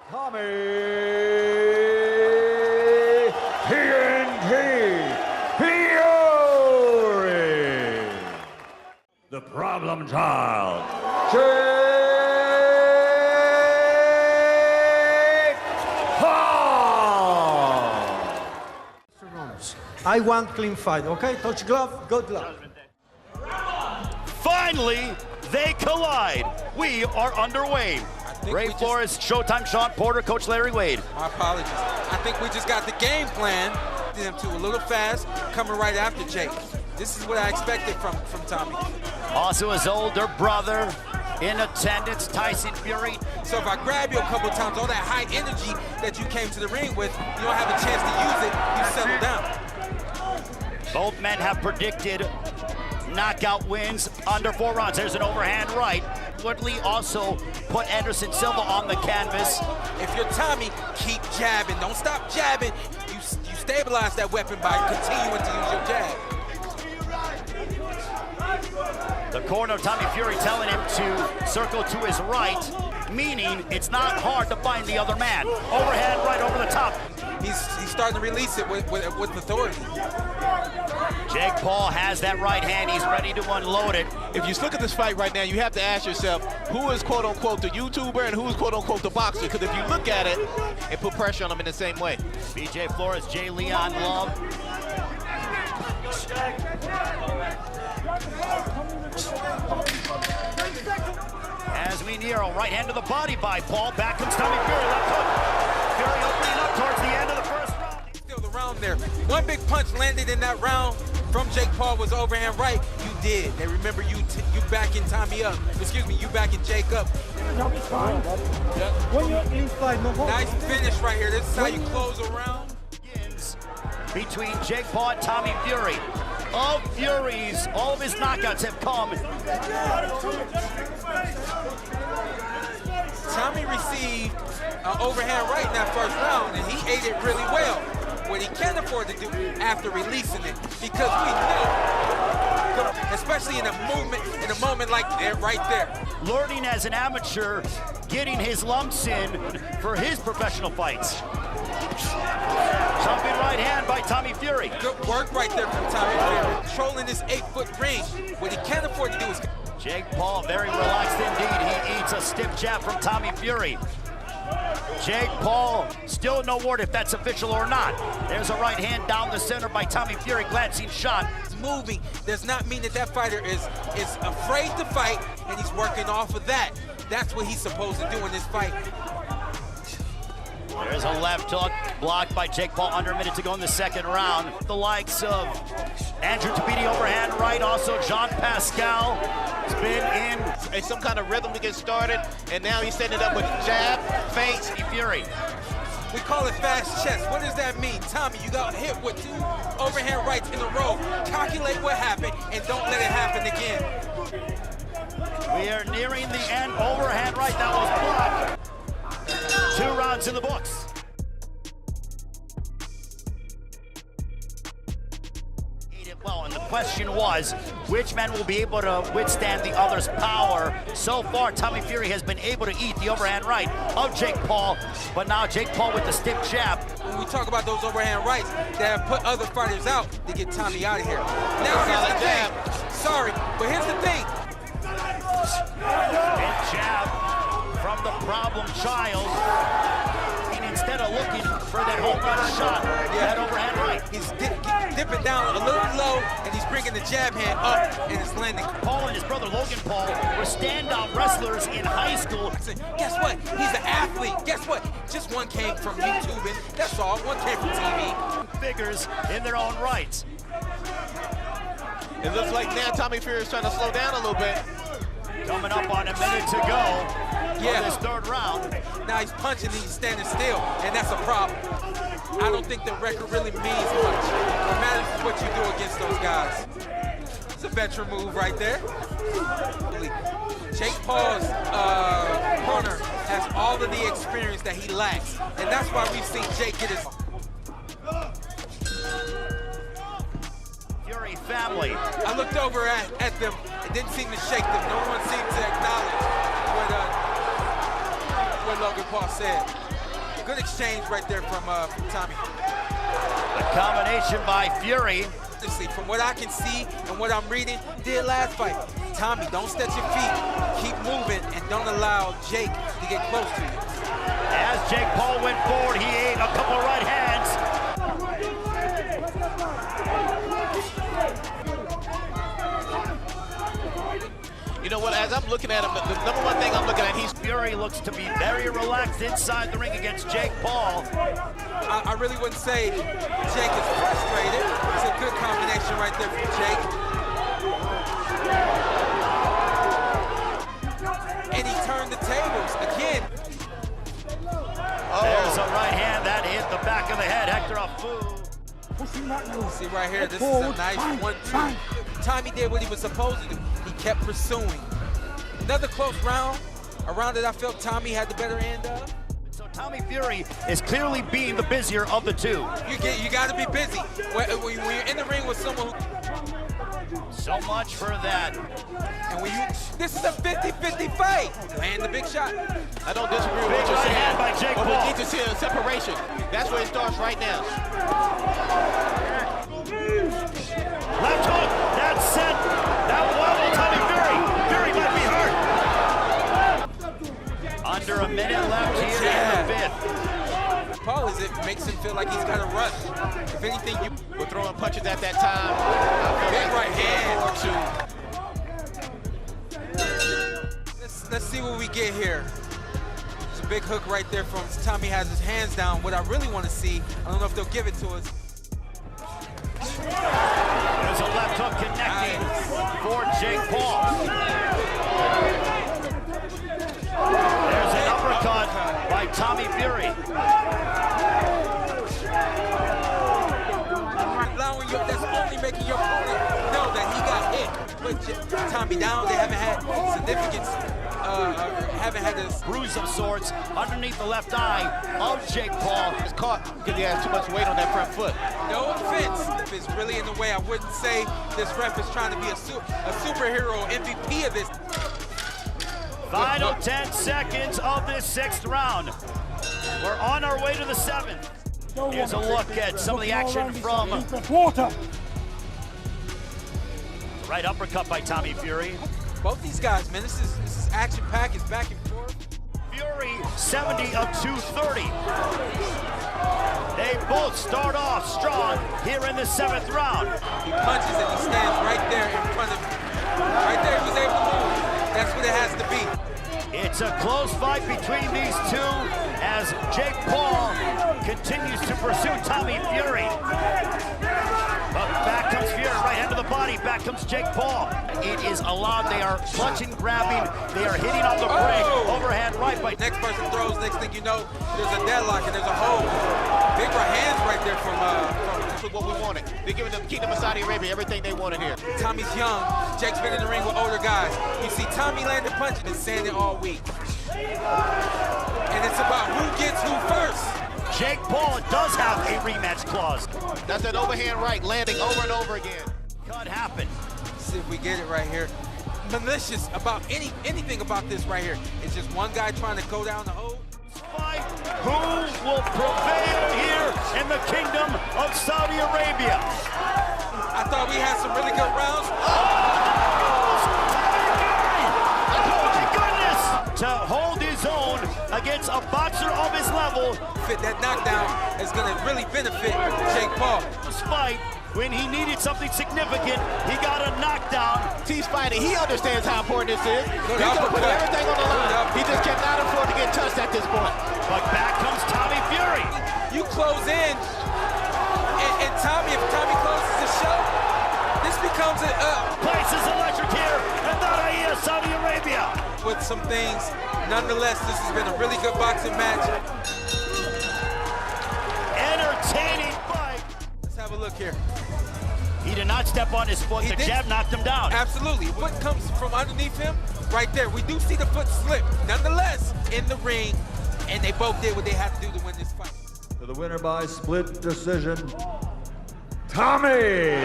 Tommy TNT Fury, the problem child, jakepaul. I want clean fight, okay? Touch glove, good luck. Finally, they collide. We are underway. Ray Flores, Showtime Sean Porter, Coach Larry Wade. My apologies. I think we just got the game plan. Them two a little fast, coming right after Jake. This is what I expected from Tommy. Also his older brother in attendance, Tyson Fury. So if I grab you a couple times, all that high energy that you came to the ring with, you don't have a chance to use it, you settle down. Both men have predicted knockout wins under 4 rounds. There's an overhand right. Woodley also put Anderson Silva on the canvas. If you're Tommy, keep jabbing. Don't stop jabbing. You stabilize that weapon by continuing to use your jab. The corner of Tommy Fury telling him to circle to his right, meaning it's not hard to find the other man. Overhand right over the top. He's starting to release it with authority. Jake Paul has that right hand. He's ready to unload it. If you look at this fight right now, you have to ask yourself, who is quote-unquote the YouTuber and who is quote-unquote the boxer? Because if you look at it, it put pressure on them in the same way. BJ Flores, J. Leon Love. As we near a right hand to the body by Paul. Back comes Tommy Fury, left hook. Fury opening up towards the end of the first round. Still the round there. One big punch landed in that round from Jake Paul was overhand right. You did. They remember you backing Tommy up. Excuse me, you backing Jake up. Nice finish right here. This is how you close a round. Between Jake Paul and Tommy Fury. Of Fury's, all of his knockouts have come. Tommy received an overhand right in that first round, and he ate it really well. What he can't afford to do after releasing it, because we know, especially in a moment like that right there. Learning as an amateur, getting his lumps in for his professional fights. Jumping right hand by Tommy Fury. Good work right there from Tommy Fury. Controlling this 8-foot ring. What he can't afford to do is... Jake Paul, very relaxed indeed. He eats a stiff jab from Tommy Fury. Jake Paul, still no word if that's official or not. There's a right hand down the center by Tommy Fury, glancing shot. Moving does not mean that that fighter is afraid to fight, and he's working off of that. That's what he's supposed to do in this fight. There's a left hook blocked by Jake Paul, under a minute to go in the second round. The likes of Andrew Tabiti overhand right, also Jean Pascal has been in Some kind of rhythm to get started, and now he's setting it up with jab, feints, Fury. We call it fast chess. What does that mean? Tommy, you got hit with 2 overhand rights in a row. Calculate what happened and don't let it happen again. We are nearing the end. Overhand right, that was blocked. 2 rounds in the books. Well, and the question was, which man will be able to withstand the other's power? So far, Tommy Fury has been able to eat the overhand right of Jake Paul, but now Jake Paul with the stiff jab. When we talk about those overhand rights that have put other fighters out to get Tommy out of here. Now here's the thing. Sorry, but here's the thing. Big jab from the problem child. And instead of looking for that home run shot, that overhand right. He's dipping down a little low, and he's bringing the jab hand up, and it's landing. Paul and his brother Logan Paul were standout wrestlers in high school. Guess what? He's an athlete. Guess what? Just one came from YouTube, and that's all. One came from TV. Figures in their own rights. It looks like now Tommy Fury is trying to slow down a little bit. Coming up on a minute to go for this third round. Now he's punching and he's standing still, and that's a problem. I don't think the record really means much. What matters is what you do against those guys. It's a veteran move right there. Jake Paul's corner has all of the experience that he lacks, and that's why we've seen Jake get his... Fury family. I looked over at them. It didn't seem to shake them. No one seemed to acknowledge what Logan Paul said. Good exchange right there from Tommy. A combination by Fury. See, from what I can see and what I'm reading, did last fight. Tommy, don't stretch your feet. Keep moving and don't allow Jake to get close to you. As Jake Paul went forward, he ate a couple right hands. You know what, as I'm looking at him, the number one thing I'm looking at, Fury looks to be very relaxed inside the ring against Jake Paul. I really wouldn't say Jake is frustrated. It's a good combination right there from Jake. And he turned the tables again. There's a right hand that hit the back of the head. Hector Afu. See right here, this is a nice 1-2. Tommy did what he was supposed to do. He kept pursuing. Another close round, a round that I felt Tommy had the better end of. So Tommy Fury is clearly being the busier of the two. You got to be busy. When you're in the ring with someone who... So much for that. And when this is a 50-50 fight. Land the big shot. I don't disagree with what Big you're right saying. hand by Jake But Paul. we need to see a separation. That's where it starts right now. Left hook, that's set. That will wobble Tommy Fury. Fury might be hurt. Under a minute left here in the fifth. Paul, it makes him feel like he's got to rush. If anything, you We're throwing punches at that time. big right hand. Let's see what we get here. It's a big hook right there from Tommy. Has his hands down. What I really want to see, I don't know if they'll give it to us. There's a left hook connecting for Jake Paul. There's an uppercut by Tommy Fury. Allowing you, that's only making your opponent know that he got hit. Put Tommy down. They haven't had significance. Haven't had this Bruise of sorts underneath the left eye of Jake Paul. He's caught because he has too much weight on that front foot. No offense, if it's really in the way, I wouldn't say this ref is trying to be a superhero MVP of this. Final 10 seconds of this sixth round. We're on our way to the seventh. Here's a look at some of the action from right uppercut by Tommy Fury. Both these guys, man, this is action packed. It's back and forth. Fury 70 of 230. They both start off strong here in the seventh round. He punches and he stands right there in front of him. Right there, he was able to move. That's what it has to be. It's a close fight between these two as Jake Paul continues to pursue Tommy Fury. But back comes Fury, right hand to the body, back comes Jake Paul. It is allowed, they are clutching, grabbing, they are hitting on the break. Overhand right by... Next person throws, next thing you know, there's a deadlock and there's a hold. Big right hands right there from This is what we wanted. They're giving the Kingdom of Saudi Arabia everything they wanted here. Tommy's young. Jake's been in the ring with older guys. You see Tommy landing punches, been saying it all week. And it's about who gets who first. Jake Paul does have a rematch clause. That's an overhand right landing over and over again. Could happen. Let's see if we get it right here. Malicious about anything about this right here. It's just one guy trying to go down the hole. Fight. Who will prevail here in the Kingdom of Saudi Arabia? I thought we had some really good rounds. Oh my goodness! To hold his own against a boxer of his level. That knockdown is going to really benefit Jake Paul. This fight, when he needed something significant, he got a knockdown. He's fighting. He understands how important this is. Good He's going to put uppercut. everything on the line. He just cannot afford to get touched at this point. But back comes Tommy Fury. You close in, and Tommy, if Tommy closes the show, this becomes a Place is electric here in Daraya, Saudi Arabia. with some things. Nonetheless, this has been a really good boxing match. Entertaining fight. Let's have a look here. He did not step on his foot. He The did. jab knocked him down. Absolutely. What comes from underneath him, right there. We do see the foot slip. Nonetheless, in the ring, and they both did what they had to do to win this fight. To the winner by split decision, Tommy TNT